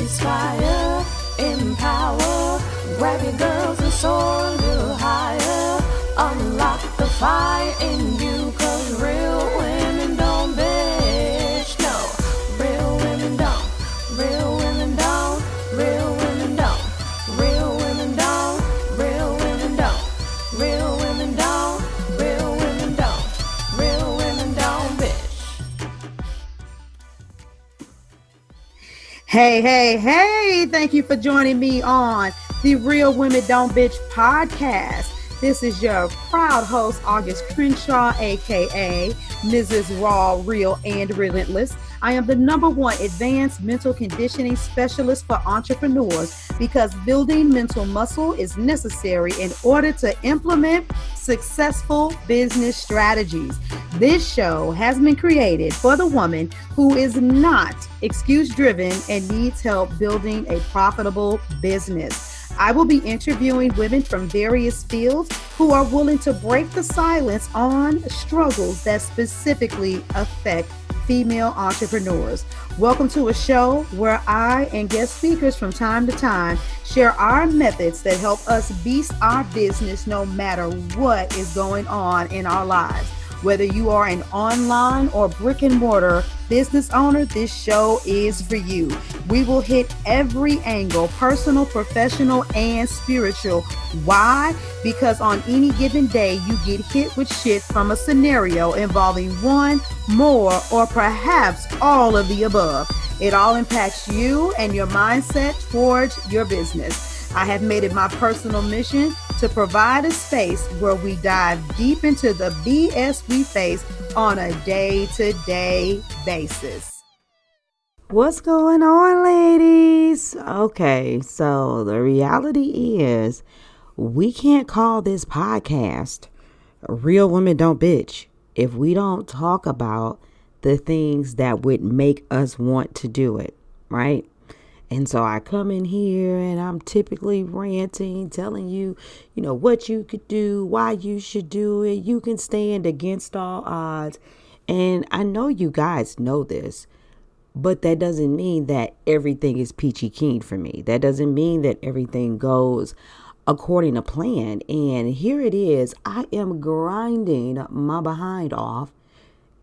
inspire, empower, grab your girls and soar a little higher. Unlock the fire in you, cause real women don't bitch, no. Real women don't, real women don't, real women don't, real women don't, real women don't, real women don't, real women don't, real women don't bitch. Hey, thank you for joining me on the Real Women Don't Bitch podcast. This is your proud host, August Crenshaw, aka Mrs. Raw, Real, and Relentless. I am the #1 advanced mental conditioning specialist for entrepreneurs because building mental muscle is necessary in order to implement successful business strategies. This show has been created for the woman who is not excuse-driven and needs help building a profitable business. I will be interviewing women from various fields who are willing to break the silence on struggles that specifically affect female entrepreneurs. Welcome to a show where I and guest speakers from time to time share our methods that help us beast our business no matter what is going on in our lives. Whether you are an online or brick and mortar business owner, this show is for you. We will hit every angle, personal, professional, and spiritual. Why? Because on any given day, you get hit with shit from a scenario involving one, more, or perhaps all of the above. It all impacts you and your mindset towards your business. I have made it my personal mission to provide a space where we dive deep into the BS we face on a day-to-day basis. What's going on, ladies? Okay, so the reality is we can't call this podcast Real Women Don't Bitch if we don't talk about the things that would make us want to do it, right? And so I come in here and I'm typically ranting, telling you, what you could do, why you should do it. You can stand against all odds. And I know you guys know this, but that doesn't mean that everything is peachy keen for me. That doesn't mean that everything goes according to plan. And here it is. I am grinding my behind off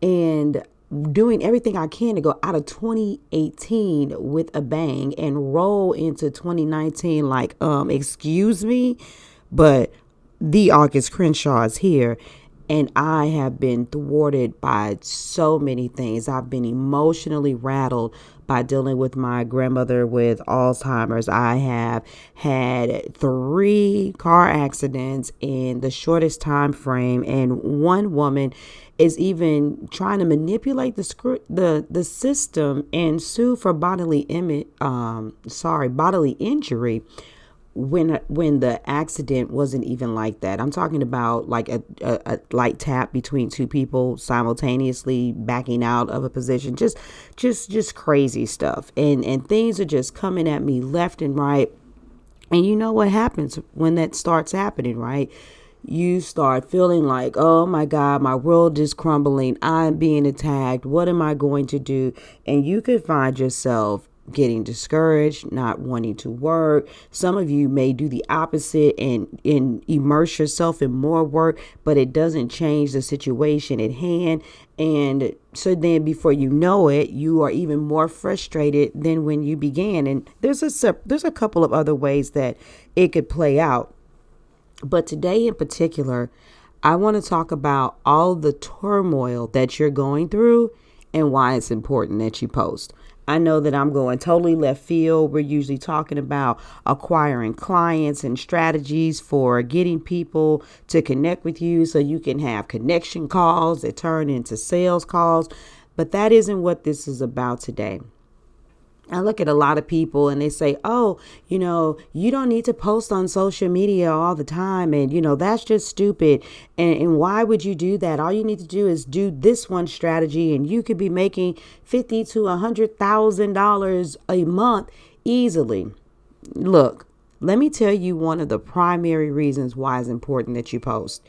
and doing everything I can to go out of 2018 with a bang and roll into 2019 like, excuse me, but the August Crenshaw is here. And I have been thwarted by so many things. I've been emotionally rattled by dealing with my grandmother with Alzheimer's. I have had 3 car accidents in the shortest time frame, and one woman is even trying to manipulate the system and sue for bodily injury when the accident wasn't even like that. I'm talking about like a light tap between 2 people simultaneously backing out of a position, just crazy stuff. And things are just coming at me left and right. And you know what happens when that starts happening, right? You start feeling like, oh my God, my world is crumbling. I'm being attacked. What am I going to do? And you could find yourself getting discouraged, not wanting to work. Some of you may do the opposite and immerse yourself in more work, but it doesn't change the situation at hand. And so then before you know it, you are even more frustrated than when you began. And there's a couple of other ways that it could play out. But today in particular, I want to talk about all the turmoil that you're going through and why it's important that you post. I know that I'm going totally left field. We're usually talking about acquiring clients and strategies for getting people to connect with you so you can have connection calls that turn into sales calls. But that isn't what this is about today. I look at a lot of people and they say, oh, you don't need to post on social media all the time. And, that's just stupid. And why would you do that? All you need to do is do this one strategy and you could be making $50,000 to $100,000 a month easily. Look, let me tell you one of the primary reasons why it's important that you post.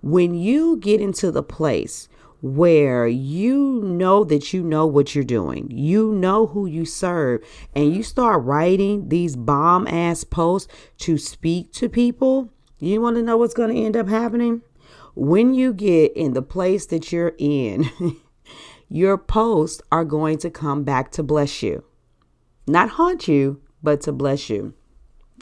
When you get into the place where you know that you know what you're doing, you know who you serve, and you start writing these bomb ass posts to speak to people, you want to know what's going to end up happening? When you get in the place that you're in, your posts are going to come back to bless you. Not haunt you, but to bless you.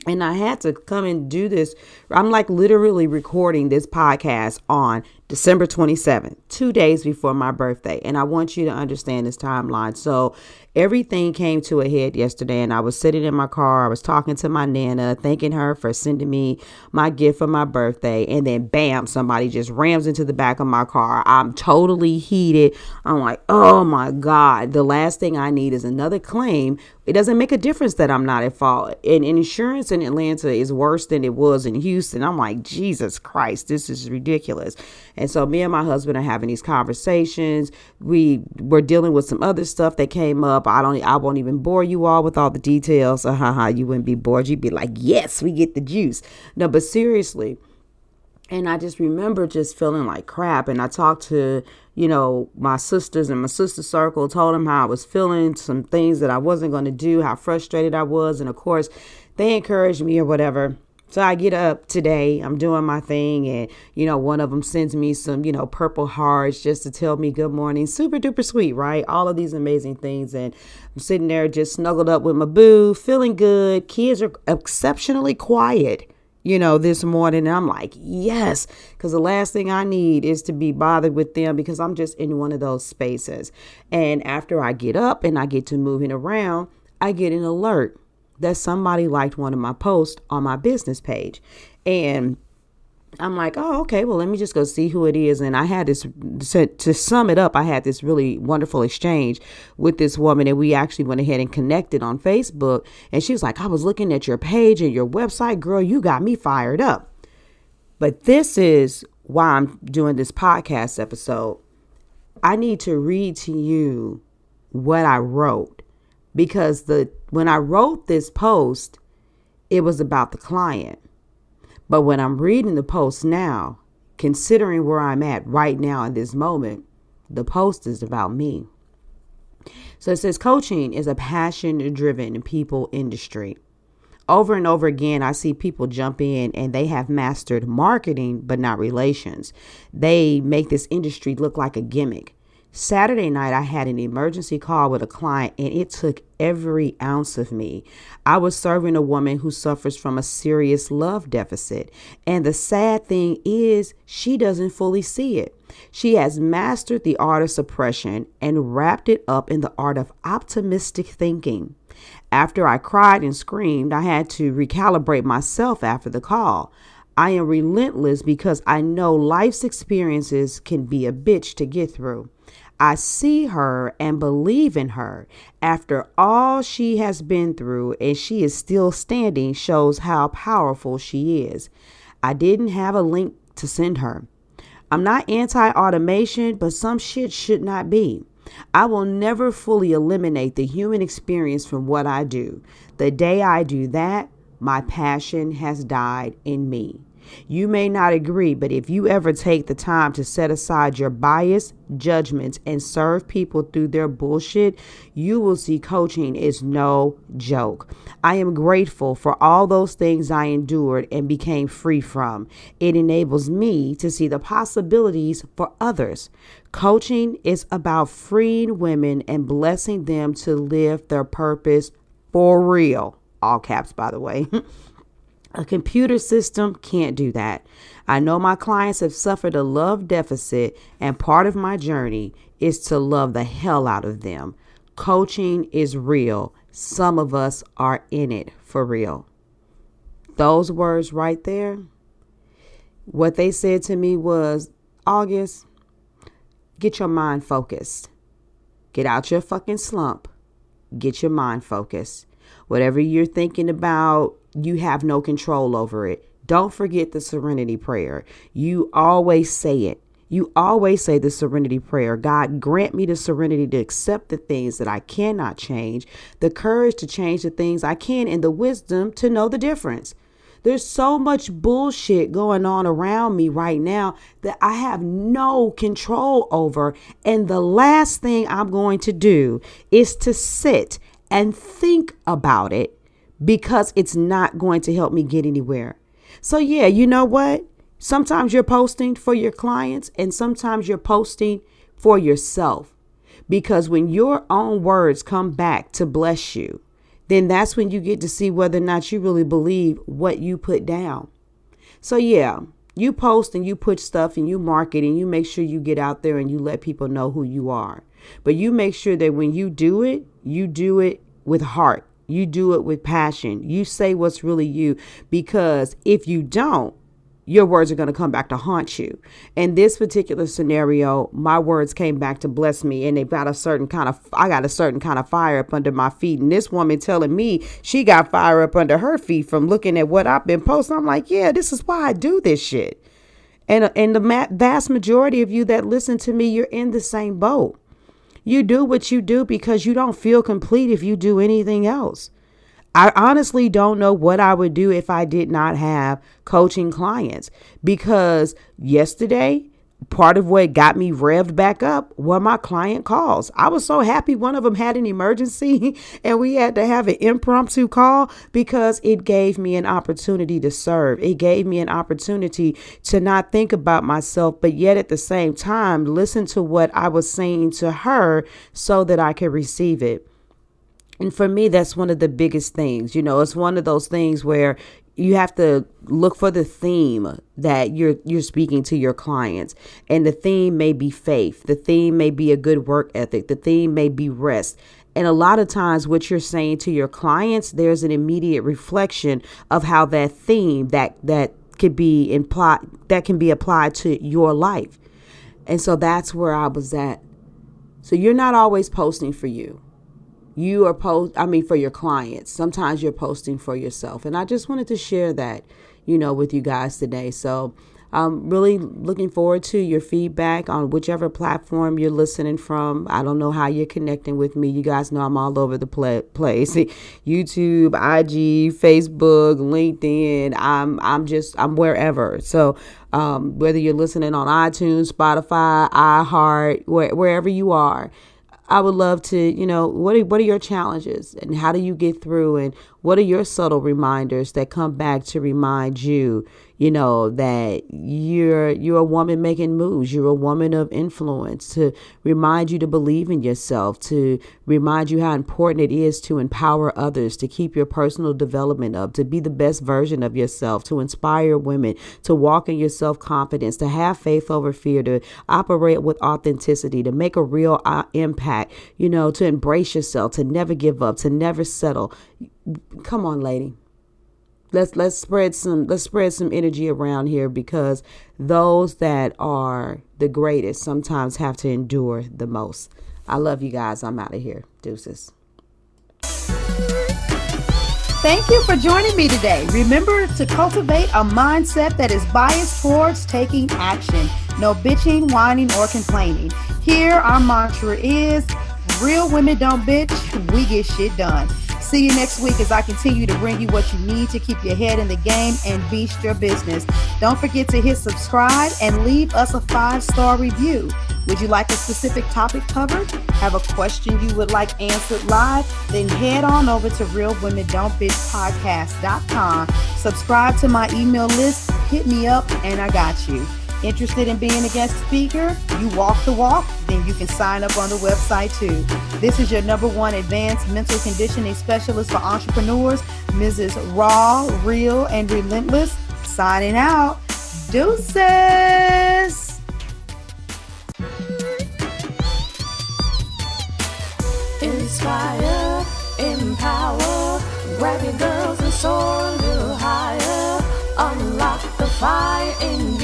And I had to come and do this. I'm like literally recording this podcast on December 27th, 2 days before my birthday. And I want you to understand this timeline. So everything came to a head yesterday, and I was sitting in my car. I was talking to my Nana, thanking her for sending me my gift for my birthday. And then bam, somebody just rams into the back of my car. I'm totally heated. I'm like, oh my God, the last thing I need is another claim. It doesn't make a difference that I'm not at fault. And insurance in Atlanta is worse than it was in Houston. I'm like, Jesus Christ, this is ridiculous. And so me and my husband are having these conversations. We were dealing with some other stuff that came up. I won't even bore you all with all the details. You wouldn't be bored. You'd be like, yes, we get the juice. No, but seriously. And I just remember just feeling like crap. And I talked to, my sisters in my sister circle, told them how I was feeling, some things that I wasn't going to do, how frustrated I was. And of course, they encouraged me or whatever. So I get up today, I'm doing my thing, and, one of them sends me some, purple hearts just to tell me good morning. Super duper sweet, right? All of these amazing things. And I'm sitting there just snuggled up with my boo, feeling good. Kids are exceptionally quiet, this morning. And I'm like, yes, because the last thing I need is to be bothered with them, because I'm just in one of those spaces. And after I get up and I get to moving around, I get an alert that somebody liked one of my posts on my business page. And I'm like, oh, okay, well, let me just go see who it is. And I had this, to sum it up, I had this really wonderful exchange with this woman, and we actually went ahead and connected on Facebook. And she was like, I was looking at your page and your website, girl, you got me fired up. But this is why I'm doing this podcast episode. I need to read to you what I wrote, because when I wrote this post, it was about the client. But when I'm reading the post now, considering where I'm at right now in this moment, the post is about me. So it says, coaching is a passion-driven people industry. Over and over again, I see people jump in and they have mastered marketing, but not relations. They make this industry look like a gimmick. Saturday night, I had an emergency call with a client, and it took every ounce of me. I was serving a woman who suffers from a serious love deficit. And the sad thing is, she doesn't fully see it. She has mastered the art of suppression and wrapped it up in the art of optimistic thinking. After I cried and screamed, I had to recalibrate myself after the call. I am relentless because I know life's experiences can be a bitch to get through. I see her and believe in her. After all she has been through, and she is still standing, shows how powerful she is. I didn't have a link to send her. I'm not anti-automation, but some shit should not be. I will never fully eliminate the human experience from what I do. The day I do that, my passion has died in me. You may not agree, but if you ever take the time to set aside your bias, judgments, and serve people through their bullshit, you will see coaching is no joke. I am grateful for all those things I endured and became free from. It enables me to see the possibilities for others. Coaching is about freeing women and blessing them to live their purpose for real. All caps, by the way. A computer system can't do that. I know my clients have suffered a love deficit, and part of my journey is to love the hell out of them. Coaching is real. Some of us are in it for real. Those words right there, what they said to me was, August, get your mind focused. Get out your fucking slump. Get your mind focused. Whatever you're thinking about, you have no control over it. Don't forget the serenity prayer. You always say it. You always say the serenity prayer. God, grant me the serenity to accept the things that I cannot change, the courage to change the things I can, and the wisdom to know the difference. There's so much bullshit going on around me right now that I have no control over. And the last thing I'm going to do is to sit and think about it, because it's not going to help me get anywhere. So yeah, you know what? Sometimes you're posting for your clients and sometimes you're posting for yourself. Because when your own words come back to bless you, then that's when you get to see whether or not you really believe what you put down. So yeah, you post and you put stuff and you market and you make sure you get out there and you let people know who you are. But you make sure that when you do it with heart. You do it with passion. You say what's really you, because if you don't, your words are going to come back to haunt you. In this particular scenario, my words came back to bless me, and I got a certain kind of fire up under my feet. And this woman telling me she got fire up under her feet from looking at what I've been posting. I'm like, yeah, this is why I do this shit. And the vast majority of you that listen to me, you're in the same boat. You do what you do because you don't feel complete if you do anything else. I honestly don't know what I would do if I did not have coaching clients, because yesterday, part of what got me revved back up were my client calls. I was so happy one of them had an emergency and we had to have an impromptu call, because it gave me an opportunity to serve. It gave me an opportunity to not think about myself, but yet at the same time, listen to what I was saying to her so that I could receive it. And for me, that's one of the biggest things. You know, it's one of those things where you have to look for the theme that you're speaking to your clients. And the theme may be faith. The theme may be a good work ethic. The theme may be rest. And a lot of times what you're saying to your clients, there's an immediate reflection of how that theme that can be applied to your life. And so that's where I was at. So you're not always posting for you. You are for your clients. Sometimes you're posting for yourself. And I just wanted to share that, with you guys today. So I'm really looking forward to your feedback on whichever platform you're listening from. I don't know how you're connecting with me. You guys know I'm all over the place. YouTube, IG, Facebook, LinkedIn. I'm wherever. So whether you're listening on iTunes, Spotify, iHeart, wherever you are, I would love to, what are your challenges and how do you get through, and what are your subtle reminders that come back to remind you, that you're a woman making moves. You're a woman of influence, to remind you to believe in yourself, to remind you how important it is to empower others, to keep your personal development up, to be the best version of yourself, to inspire women, to walk in your self-confidence, to have faith over fear, to operate with authenticity, to make a real impact, to embrace yourself, to never give up, to never settle. Come on, lady. Let's spread some energy around here, because those that are the greatest sometimes have to endure the most. I love you guys. I'm out of here. Deuces. Thank you for joining me today. Remember to cultivate a mindset that is biased towards taking action. No bitching, whining, or complaining. Here, our mantra is, real women don't bitch, we get shit done. See you next week as I continue to bring you what you need to keep your head in the game and beast your business. Don't forget to hit subscribe and leave us a 5-star review. Would you like a specific topic covered? Have a question you would like answered live? Then head on over to realwomen.don't bitch.podcast.com. Subscribe to my email list, hit me up, and I got you. Interested in being a guest speaker? You walk the walk? Then you can sign up on the website too. This is your #1 advanced mental conditioning specialist for entrepreneurs, Mrs. Raw, Real, and Relentless. Signing out. Deuces. Inspire, empower, grab your girls and soar a little higher. Unlock the fire in